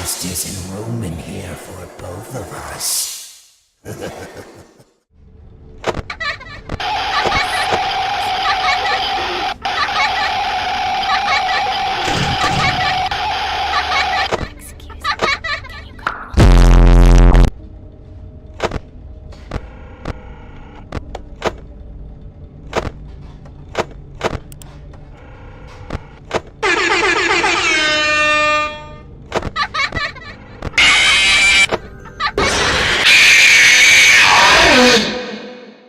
just isn't room in here for both of us.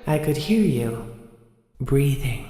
I could hear you breathing.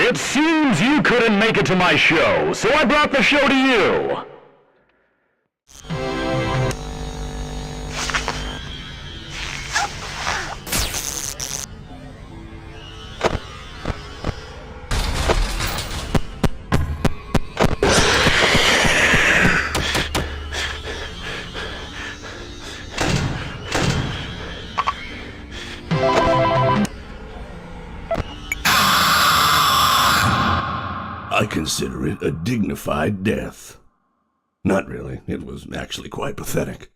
It seems you couldn't make it to my show, so I brought the show to you. I consider it a dignified death. Not really. It was actually quite pathetic.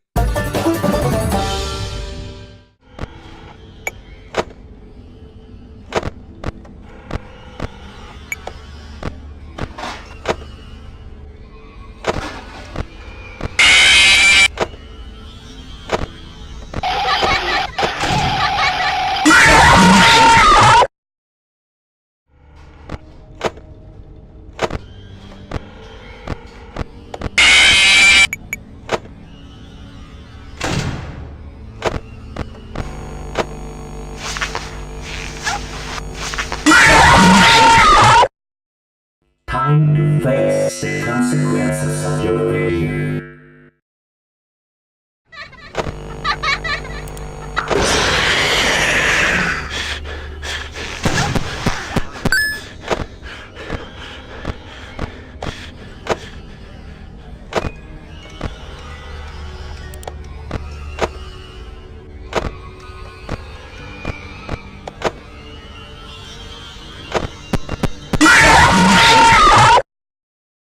Time to face the consequences of your failure.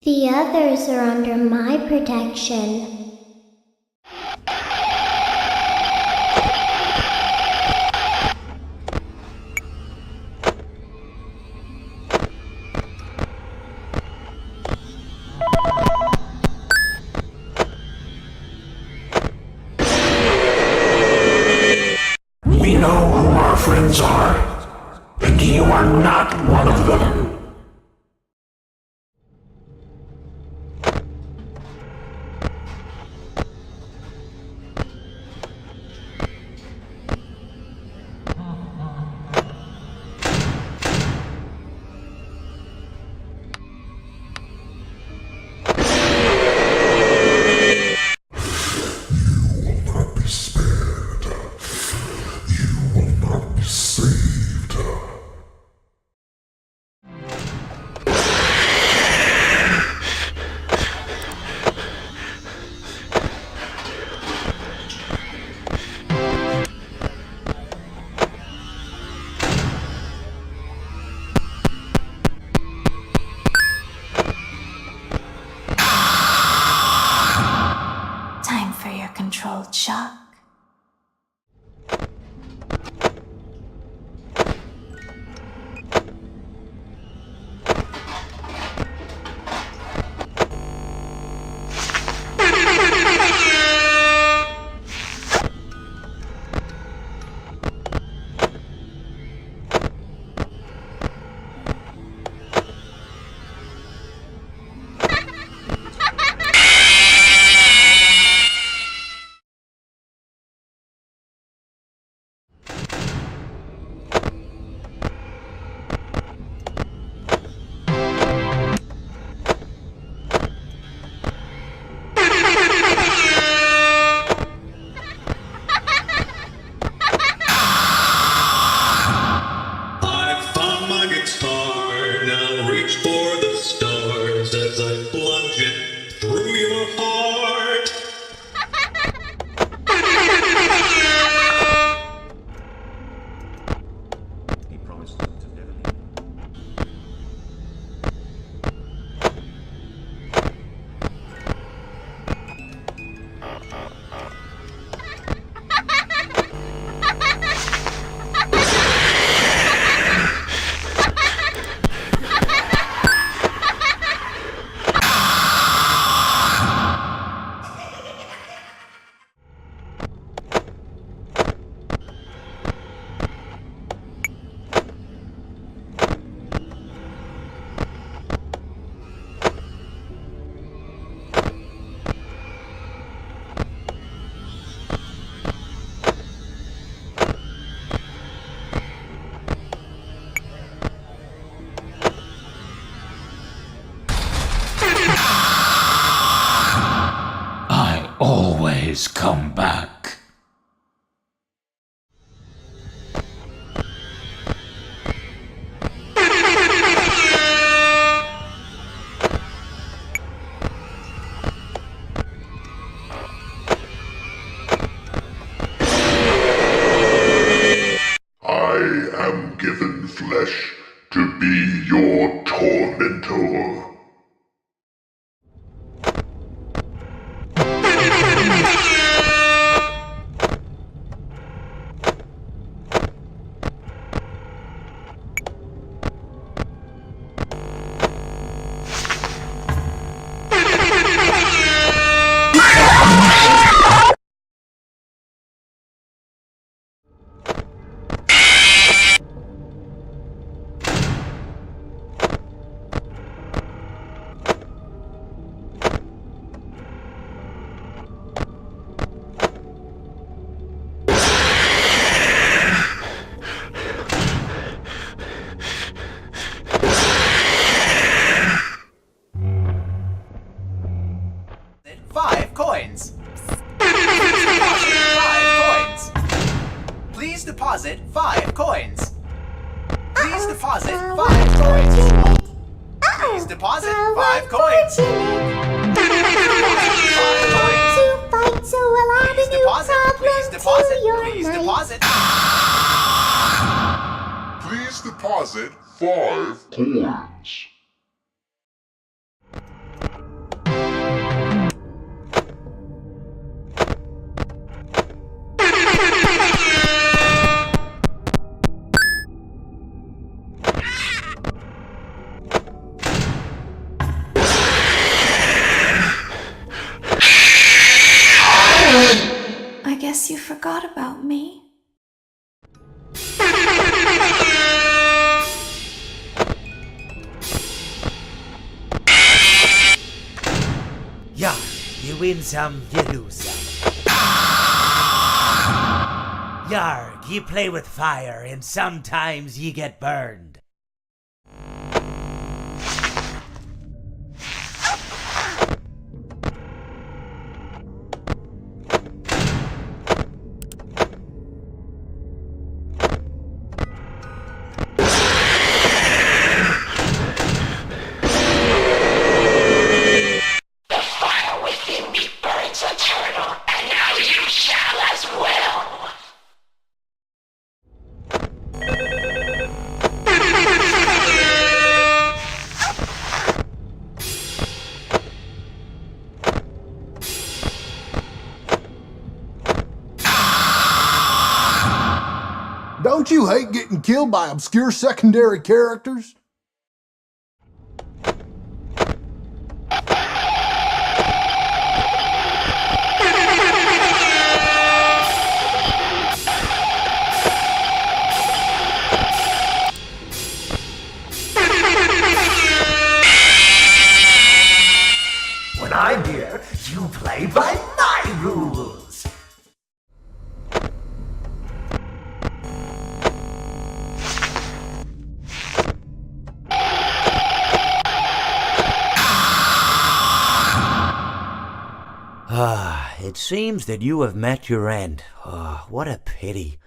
The others are under my protection. We know who our friends are, and you are not one of them. Time for your controlled shock. Always come back. I am given flesh to be your tormentor. Please deposit 5 coins. Please deposit 5 coins. Please deposit 5 coins. To fight, so we'll add a new problem to your Please night. deposit. Please deposit 5 coins. I guess you forgot about me. Yeah, you win some, you lose some. Yarg, you play with fire, and sometimes you get burned. Don't you hate getting killed by obscure secondary characters? When I'm here, you play by my rules. It seems that you have met your end. What a pity.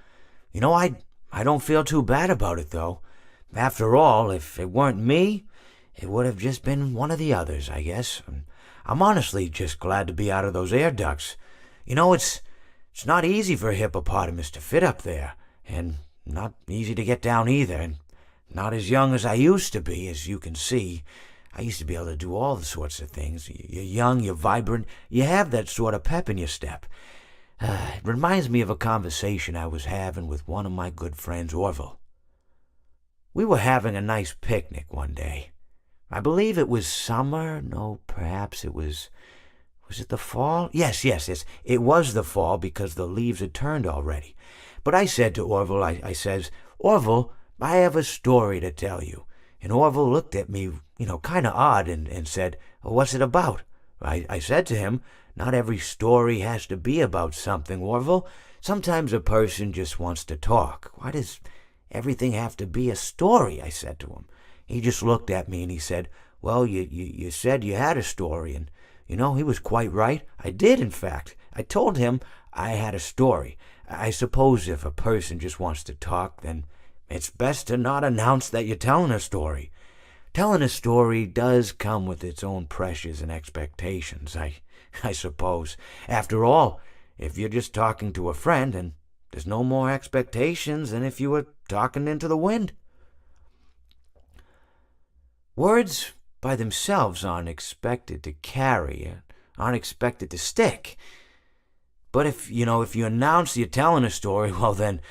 You know, I don't feel too bad about it, though. After all, if it weren't me, it would have just been one of the others, I guess. I'm honestly just glad to be out of those air ducts. You know, it's not easy for a hippopotamus to fit up there, and not easy to get down either, and not as young as I used to be, as you can see. I used to be able to do all the sorts of things. You're young, you're vibrant, you have that sort of pep in your step. It reminds me of a conversation I was having with one of my good friends, Orville. We were having a nice picnic one day. I believe it was summer. No, perhaps it was... Was it the fall? Yes. It was the fall because the leaves had turned already. But I said to Orville, I says, Orville, I have a story to tell you. And Orville looked at me, kind of odd and said, what's it about? I said to him, not every story has to be about something, Orville. Sometimes a person just wants to talk. Why does everything have to be a story? I said to him. He just looked at me and he said, well, you said you had a story, and he was quite right. I did, in fact. I told him I had a story. I suppose if a person just wants to talk, then it's best to not announce that you're telling a story. Telling a story does come with its own pressures and expectations, I suppose. After all, if you're just talking to a friend, then there's no more expectations than if you were talking into the wind. Words by themselves aren't expected to carry, aren't expected to stick. But if you announce you're telling a story, well then,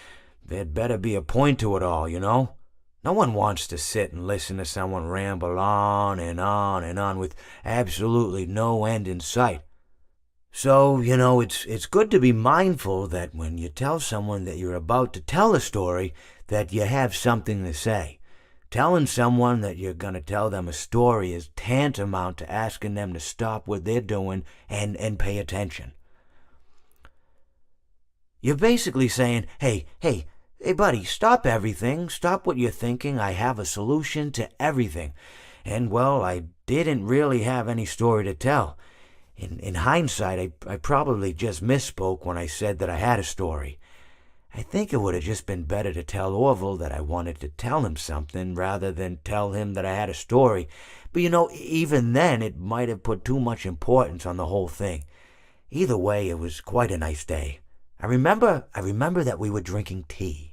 there'd better be a point to it all, No one wants to sit and listen to someone ramble on and on and on with absolutely no end in sight. So, it's good to be mindful that when you tell someone that you're about to tell a story, that you have something to say. Telling someone that you're going to tell them a story is tantamount to asking them to stop what they're doing and pay attention. You're basically saying, hey, buddy, stop everything. Stop what you're thinking. I have a solution to everything. And, well, I didn't really have any story to tell. In hindsight, I probably just misspoke when I said that I had a story. I think it would have just been better to tell Orville that I wanted to tell him something rather than tell him that I had a story. But even then, it might have put too much importance on the whole thing. Either way, it was quite a nice day. I remember that we were drinking tea.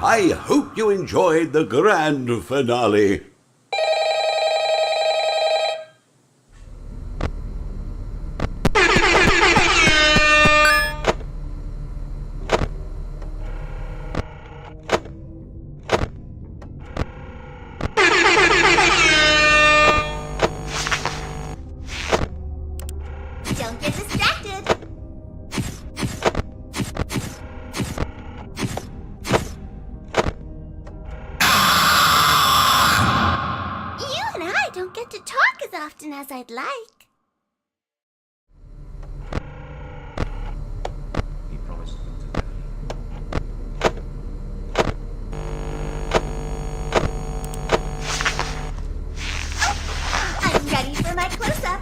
I hope you enjoyed the grand finale. Don't get distracted. You and I don't get to talk as often as I'd like. I'm ready for my close-up.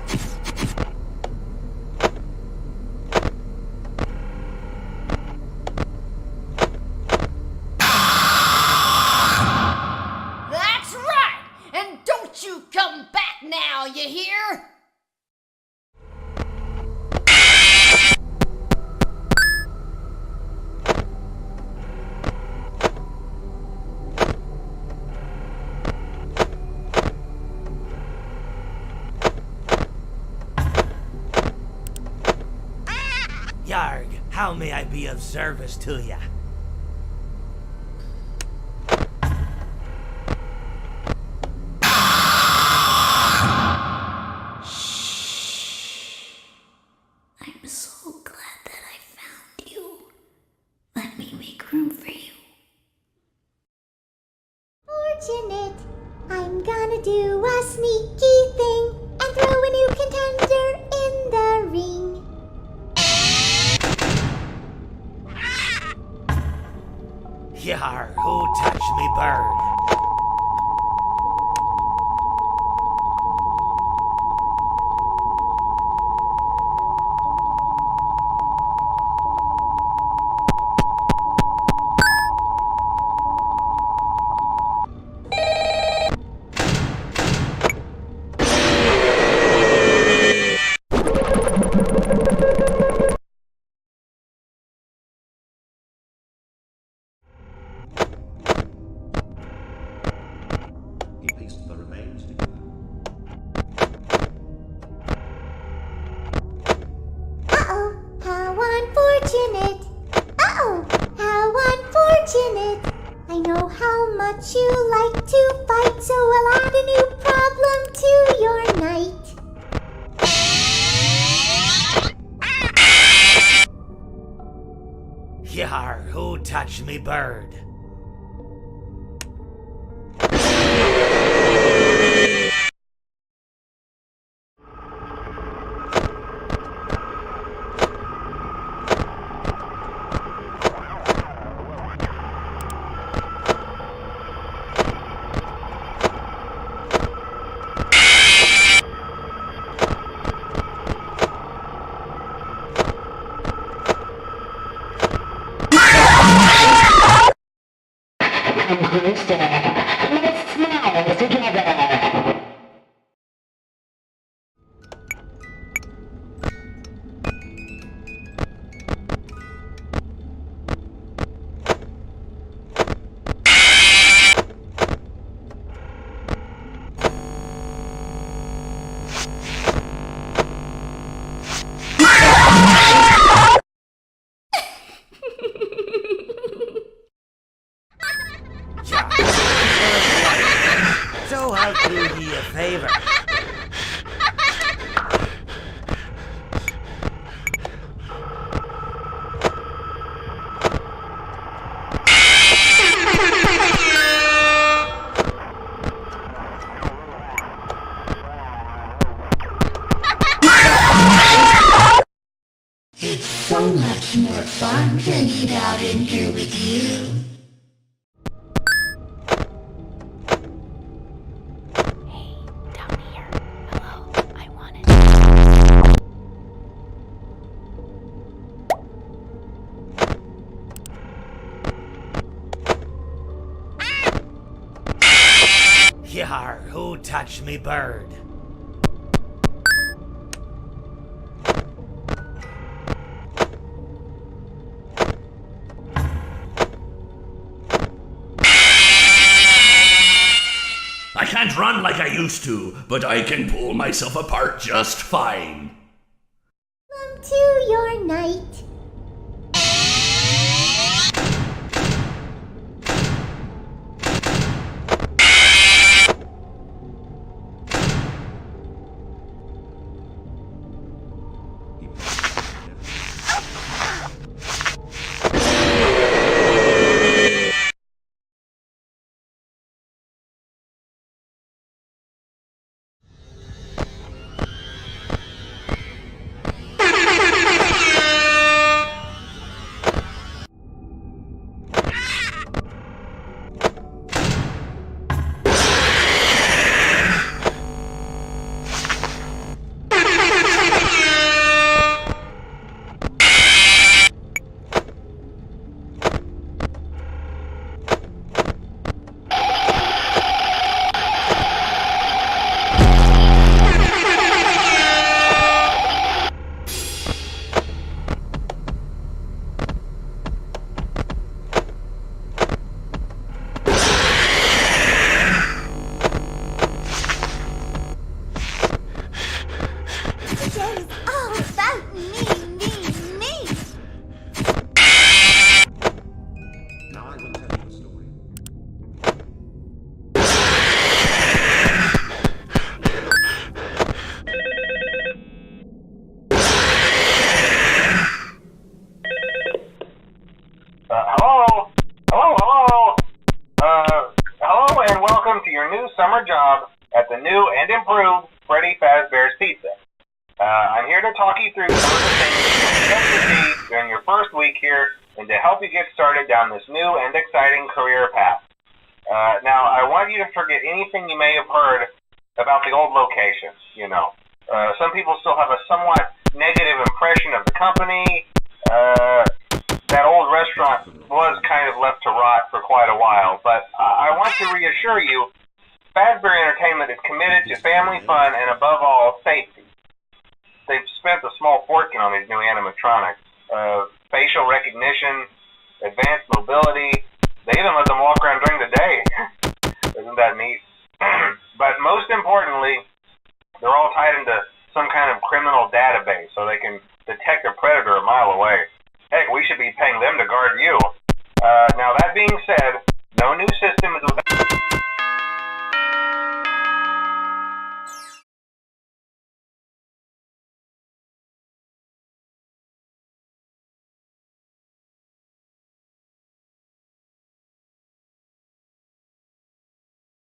Yarg, how may I be of service to ya? I'm so glad that I found you. Let me make room for you. Fortunate. I'm gonna do a sneaky thing and throw a new contender in the ring. Yar, who touched me bird? Uh-oh, how unfortunate. Uh-oh, how unfortunate. I know how much you like to fight, so I'll add a new problem to your night. Yar, who touched me bird? Let's smile together. So I'll do ye a favor. It's so much more fun hanging out in here with you. Down here. Hello, I want it. Yar, who touched me bird? I can't run like I used to, but I can pull myself apart just fine. Welcome to your night. summer job at the new and improved Freddy Fazbear's Pizza. I'm here to talk you through some of the things you can expect to see during your first week here and to help you get started down this new and exciting career path. Now, I want you to forget anything you may have heard about the old locations, you know. Some people still have a somewhat negative impression of the company. That old restaurant was kind of left to rot for quite a while, but I want to reassure you, Fazbear Entertainment is committed to family fun and, above all, safety. They've spent a small fortune on these new animatronics. Facial recognition, advanced mobility. They even let them walk around during the day. Isn't that neat? But most importantly, they're all tied into some kind of criminal database so they can detect a predator a mile away.